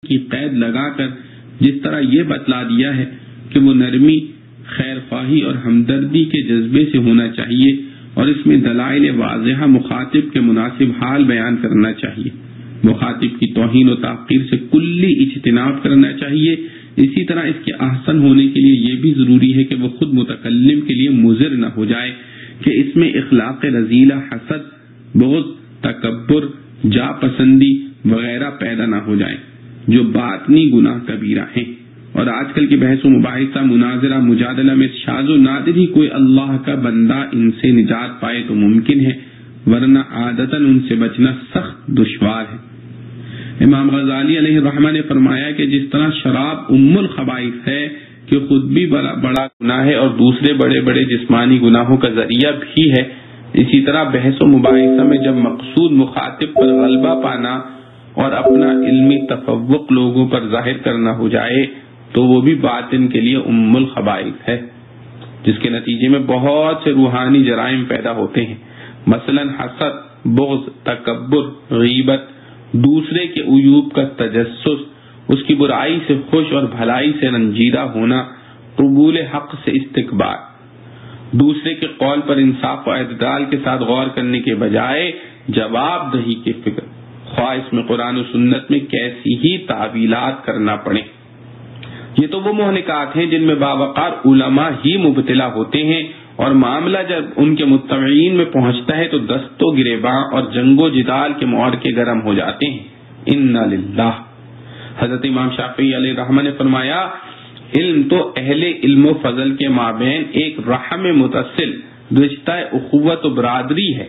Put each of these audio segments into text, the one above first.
کی قید لگا کر جس طرح یہ بتلا دیا ہے کہ وہ نرمی، خیر خواہی اور ہمدردی کے جذبے سے ہونا چاہیے، اور اس میں دلائل واضحہ مخاطب کے مناسب حال بیان کرنا چاہیے، مخاطب کی توہین و تحقیر سے کلی اجتناب کرنا چاہیے۔ اسی طرح اس کے احسن ہونے کے لیے یہ بھی ضروری ہے کہ وہ خود متکلم کے لیے مضر نہ ہو جائے، کہ اس میں اخلاق رذیلہ، حسد، بغض، تکبر، جا پسندی وغیرہ پیدا نہ ہو جائے جو باطنی گناہ کبیرہ ہیں۔ اور آج کل کی بحث و مباحثہ، مناظرہ، مجادلہ میں شاذ و نادر ہی کوئی اللہ کا بندہ ان سے نجات پائے تو ممکن ہے، ورنہ عادتاً ان سے بچنا سخت دشوار ہے۔ امام غزالی علیہ الرحمہ نے فرمایا کہ جس طرح شراب ام الخبائث ہے کہ خود بھی بڑا گناہ ہے اور دوسرے بڑے بڑے جسمانی گناہوں کا ذریعہ بھی ہے، اسی طرح بحث و مباحثہ میں جب مقصود مخاطب پر غلبہ پانا اور اپنا علمی تفوق لوگوں پر ظاہر کرنا ہو جائے تو وہ بھی باطن کے لیے ام الخبائث ہے، جس کے نتیجے میں بہت سے روحانی جرائم پیدا ہوتے ہیں، مثلا حسد، بغض، تکبر، غیبت، دوسرے کے عیوب کا تجسس، اس کی برائی سے خوش اور بھلائی سے رنجیدہ ہونا، قبول حق سے استکبار، دوسرے کے قول پر انصاف و اعتدال کے ساتھ غور کرنے کے بجائے جواب دہی کی فکر، خواہ اس میں قرآن و سنت میں کیسی ہی تعویلات کرنا پڑے۔ یہ تو وہ مہلکات ہیں جن میں باوقار علماء ہی مبتلا ہوتے ہیں، اور معاملہ جب ان کے متبعین میں پہنچتا ہے تو دست و گریباں اور جنگ و جدال کے معرکے گرم ہو جاتے ہیں۔ انا للہ۔ حضرت امام شافعی علیہ الرحمہ نے فرمایا، علم تو اہل علم و فضل کے مابین ایک رحم متصل رشتہ اخوت و برادری ہے،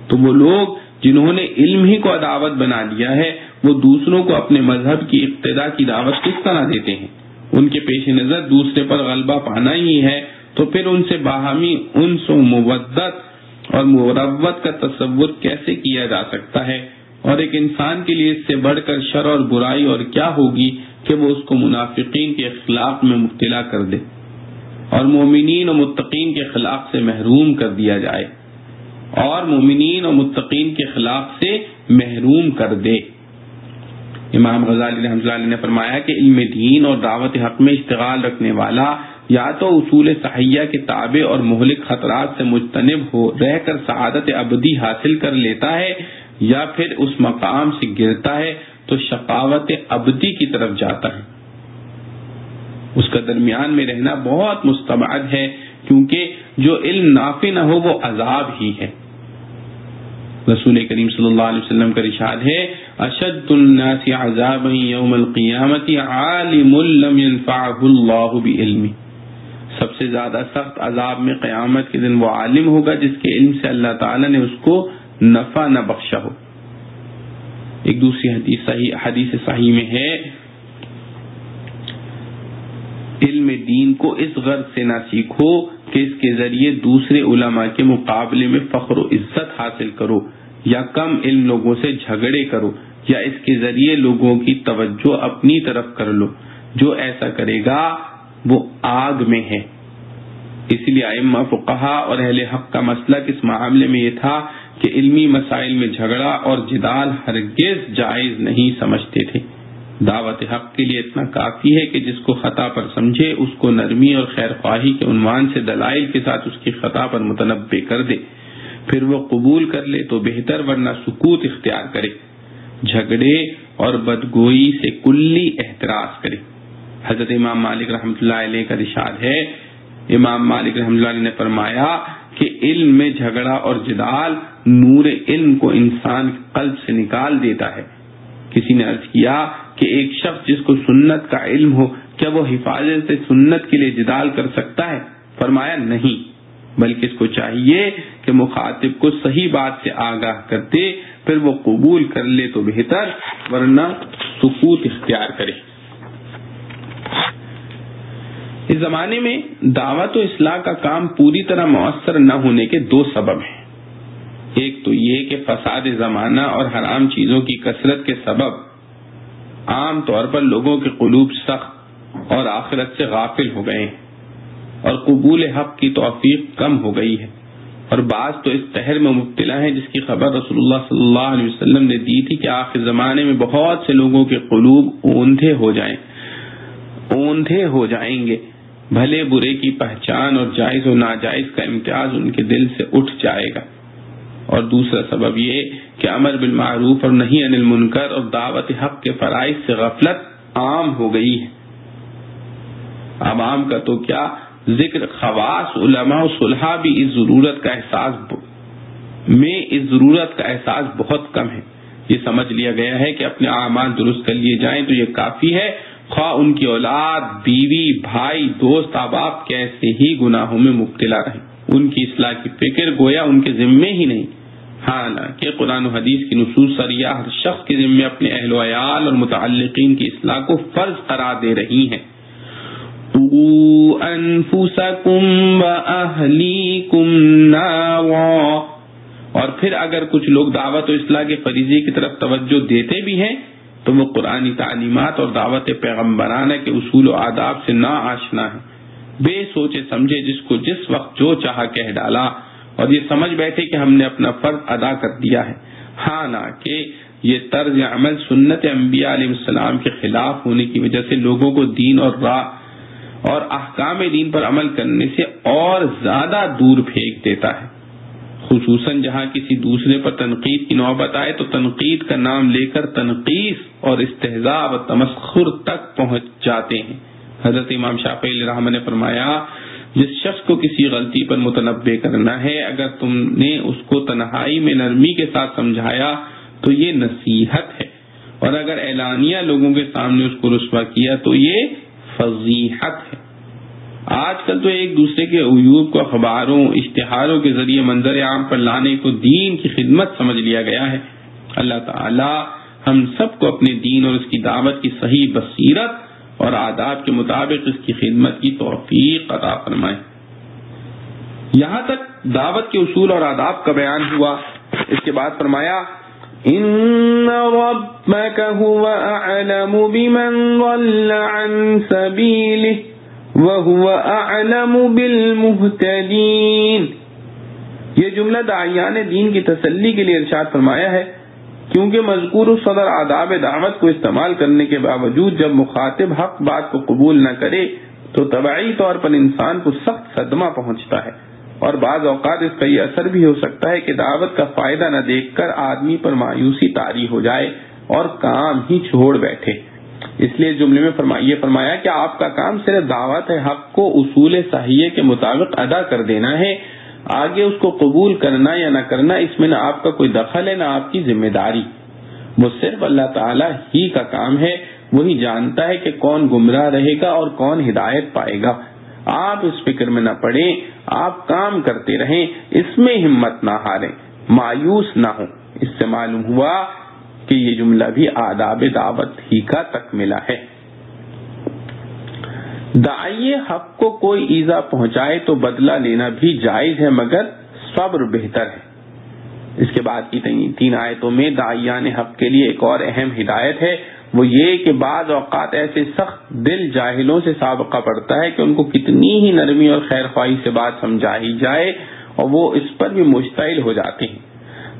تو وہ لوگ جنہوں نے علم ہی کو دعوت بنا لیا ہے وہ دوسروں کو اپنے مذہب کی اقتداء کی دعوت کس طرح دیتے ہیں؟ ان کے پیش نظر دوسرے پر غلبہ پانا ہی ہے، تو پھر ان سے باہمی انس و مودت اور مروت کا تصور کیسے کیا جا سکتا ہے؟ اور ایک انسان کے لیے اس سے بڑھ کر شر اور برائی اور کیا ہوگی کہ وہ اس کو منافقین کے اخلاق میں مبتلا کر دے اور مومنین و متقین کے اخلاق سے محروم کر دیا جائے، اور مومنین و متقین کے اخلاق سے محروم کر دے۔ امام غزالی رحمۃ اللہ علیہ نے فرمایا کہ علم دین اور دعوت حق میں اشتغال رکھنے والا یا تو اصول صحیحہ کے تابع اور مہلک خطرات سے مجتنب ہو رہ کر سعادت ابدی حاصل کر لیتا ہے، یا پھر اس مقام سے گرتا ہے تو شقاوت ابدی کی طرف جاتا ہے۔ اس کا درمیان میں رہنا بہت مستبعد ہے، کیونکہ جو علم نافع نہ ہو وہ عذاب ہی ہے۔ رسول کریم صلی اللہ علیہ وسلم کا ارشاد ہے، اشد الناس عذابا یوم القیامت عالم لم ينفعه اللہ بعلمہ۔ سب سے زیادہ سخت عذاب میں قیامت کے دن وہ عالم ہوگا جس کے علم سے اللہ تعالیٰ نے اس کو نفع نہ بخشا ہو۔ ایک دوسری حدیث صحیح میں ہے، علم دین کو اس غرض سے نہ سیکھو کہ اس کے ذریعے دوسرے علماء کے مقابلے میں فخر و عزت حاصل کرو، یا کم علم لوگوں سے جھگڑے کرو، یا اس کے ذریعے لوگوں کی توجہ اپنی طرف کر لو۔ جو ایسا کرے گا وہ آگ میں ہے۔ اس لیے ائمہ فقہا اور اہل حق کا مسلک اس معاملے میں یہ تھا کہ علمی مسائل میں جھگڑا اور جدال ہرگز جائز نہیں سمجھتے تھے۔ دعوت حق کے لیے اتنا کافی ہے کہ جس کو خطا پر سمجھے اس کو نرمی اور خیر خواہی کے عنوان سے دلائل کے ساتھ اس کی خطا پر متنبہ کر دے، پھر وہ قبول کر لے تو بہتر، ورنہ سکوت اختیار کرے، جھگڑے اور بدگوئی سے کلی احتراز کرے۔ حضرت امام مالک رحمۃ اللہ علیہ کا ارشاد ہے، امام مالک رحمۃ اللہ علیہ نے فرمایا کہ علم میں جھگڑا اور جدال نور علم کو انسان کے قلب سے نکال دیتا ہے۔ کسی نے عرض کیا کہ ایک شخص جس کو سنت کا علم ہو کیا وہ حفاظت سنت کے لیے جدال کر سکتا ہے؟ فرمایا نہیں، بلکہ اس کو چاہیے کہ مخاطب کو صحیح بات سے آگاہ کرتے، پھر وہ قبول کر لے تو بہتر، ورنہ سکوت اختیار کرے۔ اس زمانے میں دعوت و اصلاح کا کام پوری طرح مؤثر نہ ہونے کے دو سبب ہیں۔ ایک تو یہ کہ فساد زمانہ اور حرام چیزوں کی کثرت کے سبب عام طور پر لوگوں کے قلوب سخت اور آخرت سے غافل ہو گئے ہیں، اور قبول حق کی توفیق کم ہو گئی ہے۔ اور بعض تو اس قہر میں مبتلا ہیں جس کی خبر رسول اللہ صلی اللہ علیہ وسلم نے دی تھی کہ آخر زمانے میں بہت سے لوگوں کے قلوب اوندھے ہو جائیں گے، بھلے برے کی پہچان اور جائز و ناجائز کا امتیاز ان کے دل سے اٹھ جائے گا۔ اور دوسرا سبب یہ کہ امر بالمعروف اور نہی عن المنکر اور دعوت حق کے فرائض سے غفلت عام ہو گئی ہے۔ عوام کا تو کیا ذکر، خواص علماء و صلحاء بھی اس ضرورت کا احساس بہت کم ہے۔ یہ سمجھ لیا گیا ہے کہ اپنے اعمال درست کر لیے جائیں تو یہ کافی ہے، خواہ ان کی اولاد، بیوی، بھائی، دوست، احباب کیسے ہی گناہوں میں مبتلا رہیں، ان کی اصلاح کی فکر گویا ان کے ذمے ہی نہیں۔ حالانکہ قرآن و حدیث کی نصوص صریحہ ہر شخص کے ذمے اپنے اہل و عیال اور متعلقین کی اصلاح کو فرض قرار دے رہی ہیں۔ قُوا أَنفُسَكُمْ وَأَهْلِيكُمْ نَارًا۔ اور پھر اگر کچھ لوگ دعوت و اصلاح کے فریضے کی طرف توجہ دیتے بھی ہیں تو وہ قرآنی تعلیمات اور دعوت پیغمبرانہ کے اصول و آداب سے نا آشنا ہے، بے سوچے سمجھے جس کو جس وقت جو چاہا کہہ ڈالا اور یہ سمجھ بیٹھے کہ ہم نے اپنا فرض ادا کر دیا ہے۔ حالانکہ یہ طرز عمل سنت انبیاء علیہ السلام کے خلاف ہونے کی وجہ سے لوگوں کو دین اور راہ اور احکام دین پر عمل کرنے سے اور زیادہ دور پھینک دیتا ہے، خصوصاً جہاں کسی دوسرے پر تنقید کی نوبت آئے تو تنقید کا نام لے کر تنقیص اور استہزاء و تمسخر تک پہنچ جاتے ہیں۔ حضرت امام شافعی علیہ رحمہ نے فرمایا، جس شخص کو کسی غلطی پر متنبہ کرنا ہے، اگر تم نے اس کو تنہائی میں نرمی کے ساتھ سمجھایا تو یہ نصیحت ہے، اور اگر اعلانیہ لوگوں کے سامنے اس کو رسوا کیا تو یہ فضیحت ہے۔ آج کل تو ایک دوسرے کے عیوب کو اخباروں، اشتہاروں کے ذریعے منظر عام پر لانے کو دین کی خدمت سمجھ لیا گیا ہے۔ اللہ تعالی ہم سب کو اپنے دین اور اس کی دعوت کی صحیح بصیرت اور آداب کے مطابق اس کی خدمت کی توفیق عطا فرمائے۔ یہاں تک دعوت کے اصول اور آداب کا بیان ہوا۔ اس کے بعد فرمایا، ان ربک هو اعلم بمن ضل عن سبیلہ وهو اعلم بالمهتدین۔ یہ جملہ داعیان دین کی تسلی کے لیے ارشاد فرمایا ہے، کیونکہ مذکور صدر آداب دعوت کو استعمال کرنے کے باوجود جب مخاطب حق بات کو قبول نہ کرے تو طبعی طور پر انسان کو سخت صدمہ پہنچتا ہے، اور بعض اوقات اس کا یہ اثر بھی ہو سکتا ہے کہ دعوت کا فائدہ نہ دیکھ کر آدمی پر مایوسی طاری ہو جائے اور کام ہی چھوڑ بیٹھے۔ اس لیے جملے میں یہ فرمایا کہ آپ کا کام صرف دعوت حق کو اصول صحیحہ کے مطابق ادا کر دینا ہے، آگے اس کو قبول کرنا یا نہ کرنا اس میں نہ آپ کا کوئی دخل ہے نہ آپ کی ذمہ داری، وہ صرف اللہ تعالی ہی کا کام ہے، وہی جانتا ہے کہ کون گمراہ رہے گا اور کون ہدایت پائے گا۔ آپ اس فکر میں نہ پڑیں، آپ کام کرتے رہیں، اس میں ہمت نہ ہاریں، مایوس نہ ہوں۔ اس سے معلوم ہوا کہ یہ جملہ بھی آداب دعوت ہی کا تکملہ ہے۔ داعی حق کو کوئی ایذا پہنچائے تو بدلہ لینا بھی جائز ہے، مگر صبر بہتر ہے۔ اس کے بعد کی 3 آیتوں میں داعیان حق کے لیے ایک اور اہم ہدایت ہے، وہ یہ کہ بعض اوقات ایسے سخت دل جاہلوں سے سابقہ پڑتا ہے کہ ان کو کتنی ہی نرمی اور خیر خواہی سے بات سمجھائی جائے اور وہ اس پر بھی مشتعل ہو جاتے ہیں،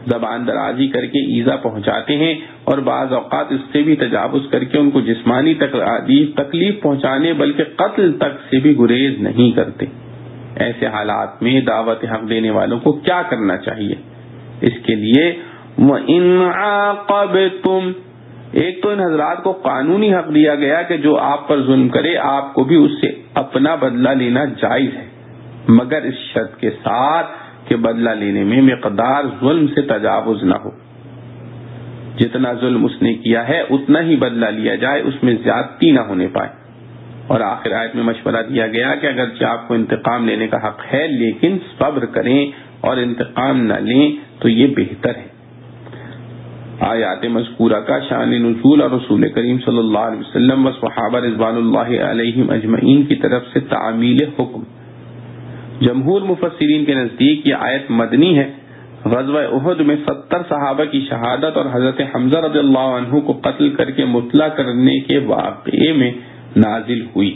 زبان درازی کر کے ایذا پہنچاتے ہیں، اور بعض اوقات اس سے بھی تجاوز کر کے ان کو جسمانی تکلیف پہنچانے بلکہ قتل تک سے بھی گریز نہیں کرتے۔ ایسے حالات میں دعوت حق دینے والوں کو کیا کرنا چاہیے؟ اس کے لیے وَإِنْ عَاقَبْتُمْ، ایک تو ان حضرات کو قانونی حق دیا گیا کہ جو آپ پر ظلم کرے آپ کو بھی اس سے اپنا بدلہ لینا جائز ہے، مگر اس شرط کے ساتھ کہ بدلہ لینے میں مقدار ظلم سے تجاوز نہ ہو، جتنا ظلم اس نے کیا ہے اتنا ہی بدلہ لیا جائے، اس میں زیادتی نہ ہونے پائے۔ اور آخر آیت میں مشورہ دیا گیا کہ اگرچہ آپ کو انتقام لینے کا حق ہے لیکن صبر کریں اور انتقام نہ لیں تو یہ بہتر ہے۔ آیات مذکورہ کا شان نزول اور رسول کریم صلی اللہ علیہ وسلم و صحابہ رضوان اللہ علیہم اجمعین کی طرف سے تعمیل حکم۔ جمہور مفسرین کے نزدیک یہ آیت مدنی ہے، غزوہ احد میں 70 صحابہ کی شہادت اور حضرت حمزہ رضی اللہ عنہ کو قتل کر کے مطلع کرنے کے واقعے میں نازل ہوئی۔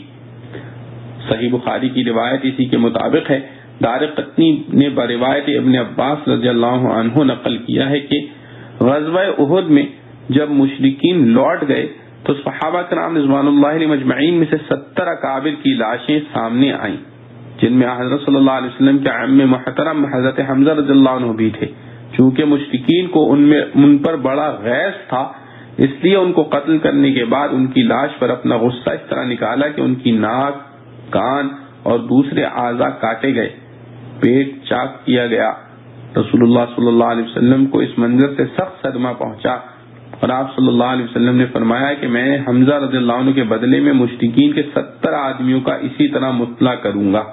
صحیح بخاری کی روایت اسی کے مطابق ہے، دارقطنی نے بروایت ابن عباس رضی اللہ عنہ نقل کیا ہے کہ غزوہ احد میں جب مشرکین لوٹ گئے تو صحابہ کرام رضوان اللہ علیہم اجمعین میں سے 70 اکابر کی لاشیں سامنے آئیں، جن میں حضرت صلی اللہ علیہ وسلم کے عم محترم حضرت حمزہ رضی اللہ عنہ بھی تھے۔ چونکہ مشرکین کو ان پر بڑا غیظ تھا، اس لیے ان کو قتل کرنے کے بعد ان کی لاش پر اپنا غصہ اس طرح نکالا کہ ان کی ناک، کان اور دوسرے اعضاء کاٹے گئے، پیٹ چاک کیا گیا۔ رسول اللہ صلی اللہ علیہ وسلم کو اس منظر سے سخت صدمہ پہنچا اور آپ صلی اللہ علیہ وسلم نے فرمایا کہ میں حمزہ رضی اللہ عنہ کے بدلے میں مشرکین کے 70 آدمیوں کا اسی طرح مطلع کروں گا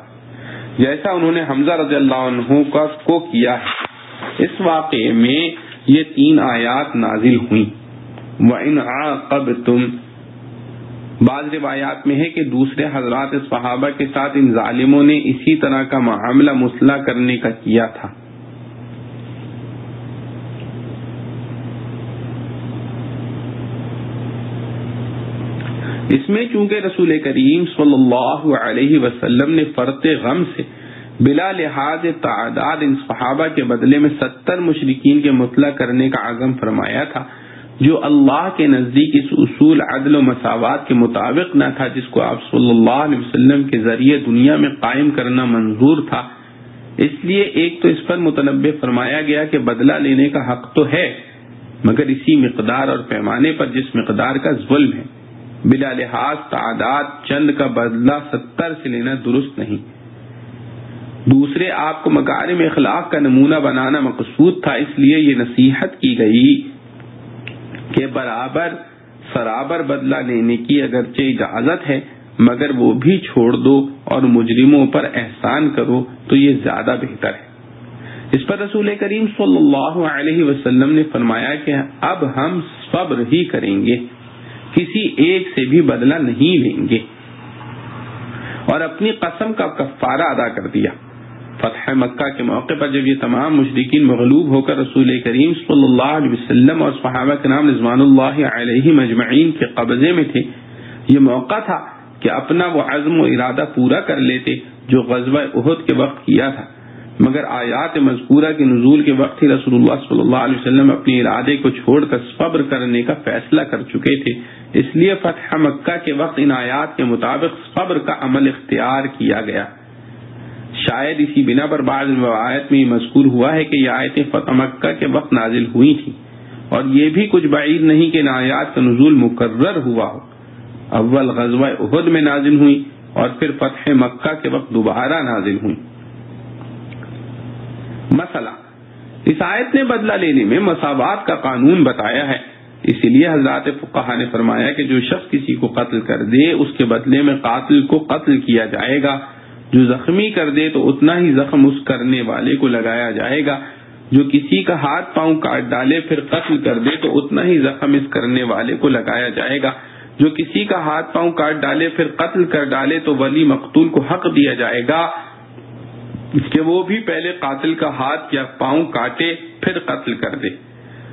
جیسا انہوں نے حمزہ رضی اللہ عنہ کو کیا ہے۔ اس واقعے میں یہ 3 آیات نازل ہوئیں۔ وَإِنْ عَاقَبْتُمْ، بعض روایات میں ہے کہ دوسرے حضرات صحابہ کے ساتھ ان ظالموں نے اسی طرح کا معاملہ مصلح کرنے کا کیا تھا۔ اس میں چونکہ رسول کریم صلی اللہ علیہ وسلم نے فرط غم سے بلا لحاظ تعداد ان صحابہ کے بدلے میں 70 مشرکین کے مطلع کرنے کا عزم فرمایا تھا، جو اللہ کے نزدیک اس اصول عدل و مساوات کے مطابق نہ تھا جس کو آپ صلی اللہ علیہ وسلم کے ذریعے دنیا میں قائم کرنا منظور تھا۔ اس لیے ایک تو اس پر متنبہ فرمایا گیا کہ بدلہ لینے کا حق تو ہے، مگر اسی مقدار اور پیمانے پر جس مقدار کا ظلم ہے۔ بلا لحاظ تعداد چند کا بدلہ 70 سے لینا درست نہیں۔ دوسرے، آپ کو مکارم اخلاق کا نمونہ بنانا مقصود تھا، اس لیے یہ نصیحت کی گئی کہ برابر بدلہ لینے کی اگرچہ اجازت ہے مگر وہ بھی چھوڑ دو اور مجرموں پر احسان کرو تو یہ زیادہ بہتر ہے۔ اس پر رسول کریم صلی اللہ علیہ وسلم نے فرمایا کہ اب ہم صبر ہی کریں گے، کسی ایک سے بھی بدلہ نہیں لیں گے، اور اپنی قسم کا کفارہ ادا کر دیا۔ فتح مکہ کے موقع پر جب یہ تمام مشرکین مغلوب ہو کر رسول کریم صلی اللہ علیہ وسلم اور صحابہ کرام رضوان اللہ علیہم اجمعین کے قبضے میں تھے، یہ موقع تھا کہ اپنا وہ عزم و ارادہ پورا کر لیتے جو غزوہ احد کے وقت کیا تھا، مگر آیات مذکورہ کے نزول کے وقت ہی رسول اللہ صلی اللہ علیہ وسلم اپنے ارادے کو چھوڑ کر صبر کرنے کا فیصلہ کر چکے تھے، اس لیے فتح مکہ کے وقت ان آیات کے مطابق صبر کا عمل اختیار کیا گیا۔ شاید اسی بنا پر بعض روایت میں یہ مذکور ہوا ہے کہ یہ آیتیں فتح مکہ کے وقت نازل ہوئی تھیں، اور یہ بھی کچھ بعید نہیں کہ ان آیات کا نزول مکرر ہوا ہو، اول غزوہ احد میں نازل ہوئی اور پھر فتح مکہ کے وقت دوبارہ نازل ہوئی۔ مسئلہ، اس آیت نے بدلہ لینے میں مساوات کا قانون بتایا ہے، اسی لیے حضرات فقہا نے فرمایا کہ جو شخص کسی کو قتل کر دے اس کے بدلے میں قاتل کو قتل کیا جائے گا، جو زخمی کر دے تو اتنا ہی زخم اس کرنے والے کو لگایا جائے گا، جو کسی کا ہاتھ پاؤں کاٹ ڈالے پھر قتل کر دے تو اتنا ہی زخم اس کرنے والے کو لگایا جائے گا، جو کسی کا ہاتھ پاؤں کاٹ ڈالے پھر قتل کر ڈالے تو ولی مقتول کو حق دیا جائے گا کہ وہ بھی پہلے قاتل کا ہاتھ یا پاؤں کاٹے پھر قتل کر دے۔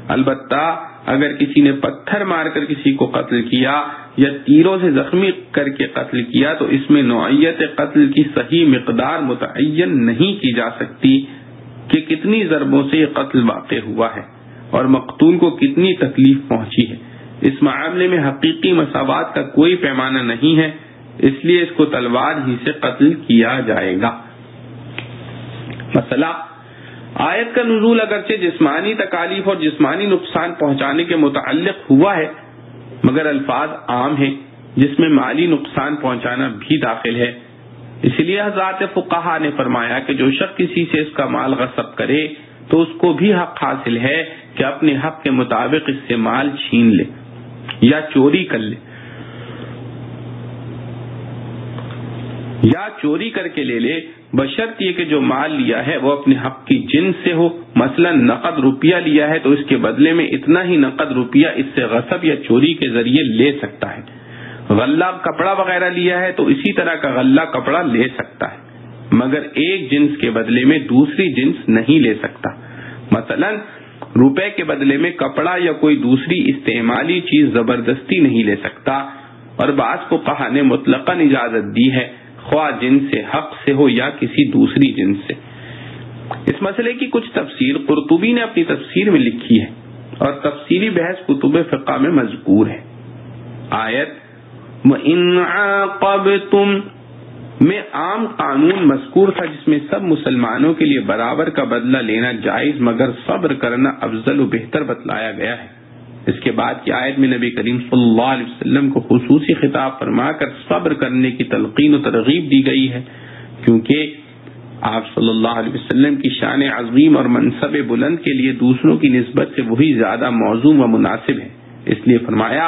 البتہ اگر کسی نے پتھر مار کر کسی کو قتل کیا یا تیروں سے زخمی کر کے قتل کیا تو اس میں نوعیت قتل کی صحیح مقدار متعین نہیں کی جا سکتی کہ کتنی ضربوں سے یہ قتل واقع ہوا ہے اور مقتول کو کتنی تکلیف پہنچی ہے۔ اس معاملے میں حقیقی مساوات کا کوئی پیمانہ نہیں ہے، اس لیے اس کو تلوار ہی سے قتل کیا جائے گا۔ مسئلہ، آیت کا نزول اگرچہ جسمانی تکالیف اور جسمانی نقصان پہنچانے کے متعلق ہوا ہے مگر الفاظ عام ہیں جس میں مالی نقصان پہنچانا بھی داخل ہے، اس لیے حضرات فقہا نے فرمایا کہ جو شخص کسی سے اس کا مال غصب کرے تو اس کو بھی حق حاصل ہے کہ اپنے حق کے مطابق اس سے مال چھین لے یا چوری کر لے یا چوری کر کے لے لے، بشرط یہ کہ جو مال لیا ہے وہ اپنے حق کی جنس سے ہو۔ مثلا نقد روپیہ لیا ہے تو اس کے بدلے میں اتنا ہی نقد روپیہ اس سے غصب یا چوری کے ذریعے لے سکتا ہے۔ غلہ کپڑا وغیرہ لیا ہے تو اسی طرح کا غلہ کپڑا لے سکتا ہے، مگر ایک جنس کے بدلے میں دوسری جنس نہیں لے سکتا۔ مثلا روپے کے بدلے میں کپڑا یا کوئی دوسری استعمالی چیز زبردستی نہیں لے سکتا، اور بعض فقہا نے مطلقاً اجازت دی ہے، خواہ جن سے حق سے ہو یا کسی دوسری جن سے۔ اس مسئلے کی کچھ تفسیر قرطبی نے اپنی تفسیر میں لکھی ہے اور تفصیلی بحث کتب فقہ میں مذکور ہے۔ آیت وَإِنْ عَاقَبْتُمْ میں عام قانون مذکور تھا جس میں سب مسلمانوں کے لیے برابر کا بدلہ لینا جائز مگر صبر کرنا افضل و بہتر بتلایا گیا ہے۔ اس کے بعد کی آیت میں نبی کریم صلی اللہ علیہ وسلم کو خصوصی خطاب فرما کر صبر کرنے کی تلقین و ترغیب دی گئی ہے، کیونکہ آپ صلی اللہ علیہ وسلم کی شان عظیم اور منصب بلند کے لیے دوسروں کی نسبت سے وہی زیادہ موزوں و مناسب ہے۔ اس لیے فرمایا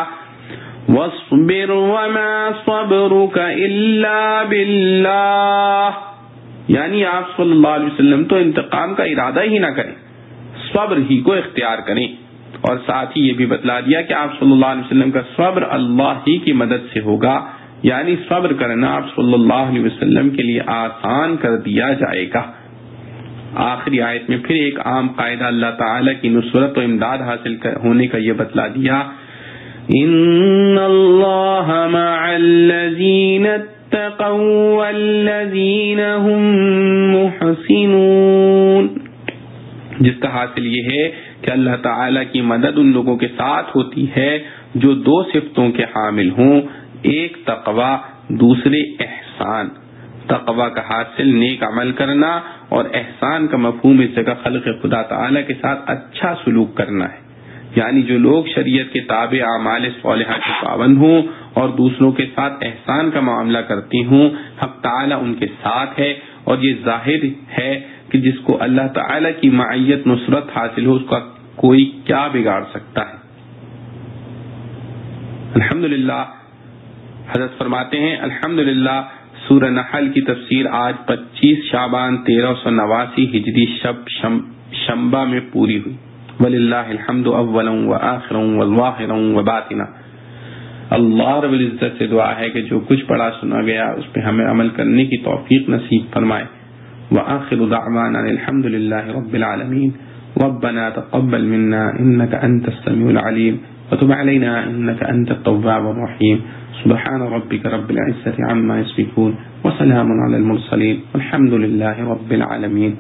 وَاصْبِرْ وَمَا صَبْرُكَ إِلَّا بِاللَّهِ، یعنی آپ صلی اللہ علیہ وسلم تو انتقام کا ارادہ ہی نہ کریں، صبر ہی کو اختیار کریں، اور ساتھ ہی یہ بھی بتلا دیا کہ آپ صلی اللہ علیہ وسلم کا صبر اللہ ہی کی مدد سے ہوگا، یعنی صبر کرنا آپ صلی اللہ علیہ وسلم کے لیے آسان کر دیا جائے گا۔ آخری آیت میں پھر ایک عام قاعدہ اللہ تعالی کی نصرت و امداد حاصل ہونے کا یہ بتلا دیا، ان اللہ مع الذین اتقوا والذین هم محسنون، جس کا حاصل یہ ہے کہ اللہ تعالی کی مدد ان لوگوں کے ساتھ ہوتی ہے جو دو صفتوں کے حامل ہوں، ایک تقوی، دوسرے احسان۔ تقوی کا حاصل نیک عمل کرنا اور احسان کا مفہوم اس جگہ خلق خدا تعالی کے ساتھ اچھا سلوک کرنا ہے، یعنی جو لوگ شریعت کے تابع اعمال صالحہ کے پابند ہوں اور دوسروں کے ساتھ احسان کا معاملہ کرتی ہوں، حق تعالی ان کے ساتھ ہے، اور یہ ظاہر ہے کہ جس کو اللہ تعالی کی معیت نصرت حاصل ہو اس کا کوئی کیا بگاڑ سکتا ہے۔ الحمدللہ، حضرت فرماتے ہیں الحمدللہ سورہ نحل کی تفسیر آج 25 شعبان 1389 ہجری شنبہ میں پوری ہوئی۔ وللہ الحمد اولا وآخرا وظاہرا وباطنا۔ اللہ رب العزت سے دعا ہے کہ جو کچھ پڑھا سنا گیا اس پہ ہمیں عمل کرنے کی توفیق نصیب فرمائے۔ وآخر دعوانا الحمد للہ رب العالمین۔ ربنا تقبل منا انك انت السميع العليم وتب علينا انك انت التواب الرحيم۔ سبحان ربك رب العزة عما يصفون وسلام على المرسلين والحمد لله رب العالمين۔